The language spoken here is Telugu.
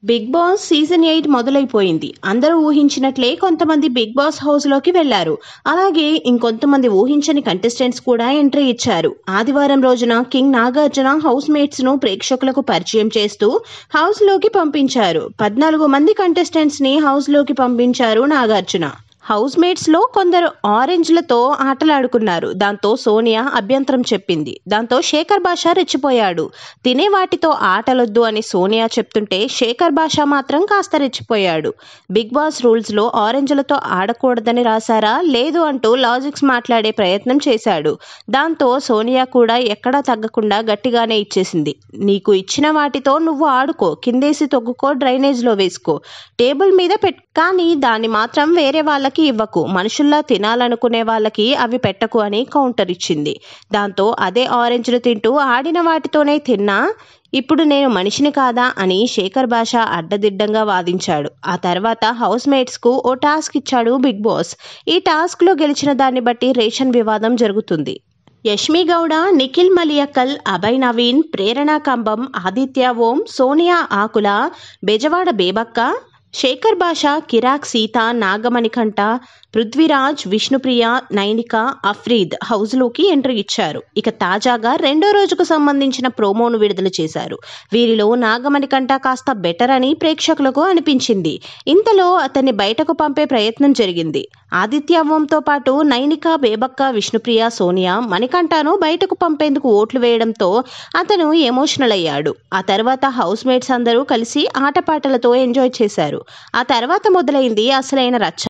Big boss season 8 మొదలైపోయింది. అందరూ ఊహించినట్లే కొంతమంది బిగ్ బాస్ హౌస్‌లోకి వెళ్లారు. అలాగే ఇంకొంతమంది ఊహించని కంటెస్టెంట్స్ కూడా ఎంట్రీ ఇచ్చారు. ఆదివారం రోజున కింగ్ నాగార్జున హౌస్ మేట్స్‌ను ప్రేక్షకులకు పరిచయం చేస్తూ హౌస్‌లోకి పంపించారు. 14 మంది కంటెస్టెంట్స్‌ని హౌస్‌లోకి పంపించారు నాగార్జున. హౌస్ మేట్స్ లో కొందరు ఆరెంజ్లతో ఆటలాడుకున్నారు. దాంతో సోనియా అభ్యంతరం చెప్పింది. దాంతో శేఖర్ భాష రెచ్చిపోయాడు. తినే వాటితో ఆటలొద్దు అని సోనియా చెప్తుంటే శేఖర్ భాష మాత్రం కాస్త రెచ్చిపోయాడు. బిగ్ బాస్ రూల్స్ లో ఆరెంజ్లతో ఆడకూడదని రాశారా లేదు అంటూ లాజిక్స్ మాట్లాడే ప్రయత్నం చేశాడు. దాంతో సోనియా కూడా ఎక్కడా తగ్గకుండా గట్టిగానే ఇచ్చేసింది. నీకు ఇచ్చిన వాటితో నువ్వు ఆడుకో, కిందేసి తొక్కుకో, డ్రైనేజ్ లో వేసుకో, టేబుల్ మీద కానీ దాన్ని మాత్రం వేరే వాళ్ళకి ఇవ్వకు, మనుషుల్లా తినాలనుకునే వాళ్ళకి అవి పెట్టకు అని కౌంటర్ ఇచ్చింది. దాంతో అదే ఆరెంజ్లు తింటూ ఆడిన వాటితోనే తిన్నా ఇప్పుడు నేను మనిషిని కాదా అని శేఖర్ భాష అడ్డదిడ్డంగా వాదించాడు. ఆ తర్వాత హౌస్ మేట్స్ కు ఓ టాస్క్ ఇచ్చాడు బిగ్ బాస్. ఈ టాస్క్ లో గెలిచిన దాన్ని బట్టి రేషన్ వివాదం జరుగుతుంది. యష్మి గౌడ, నిఖిల్ మలియకల్, అభయ్ నవీన్, ప్రేరణ కంబం, ఆదిత్య ఓం, సోనియా ఆకుల, బెజవాడ బేబక్క, శేఖర్ భాష, కిరాక్ సీత, నాగమణికంఠ, పృథ్వీరాజ్, విష్ణుప్రియ, నైనిక, అఫ్రీద్ హౌస్లోకి ఎంట్రీ ఇచ్చారు. ఇక తాజాగా రెండో రోజుకు సంబంధించిన ప్రోమోను విడుదల చేశారు. వీరిలో నాగమణికంఠ కాస్త బెటర్ అని ప్రేక్షకులకు అనిపించింది. ఇంతలో అతన్ని బయటకు పంపే ప్రయత్నం జరిగింది. ఆదిత్య ఓంతో పాటు నైనిక, బేబక్క, విష్ణుప్రియ, సోనియా మణికంఠను బయటకు పంపేందుకు ఓట్లు వేయడంతో అతను ఎమోషనల్ అయ్యాడు. ఆ తర్వాత హౌస్ మేట్స్ అందరూ కలిసి ఆటపాటలతో ఎంజాయ్ చేశారు. ఆ తర్వాత మొదలైంది అసలైన రచ్చ.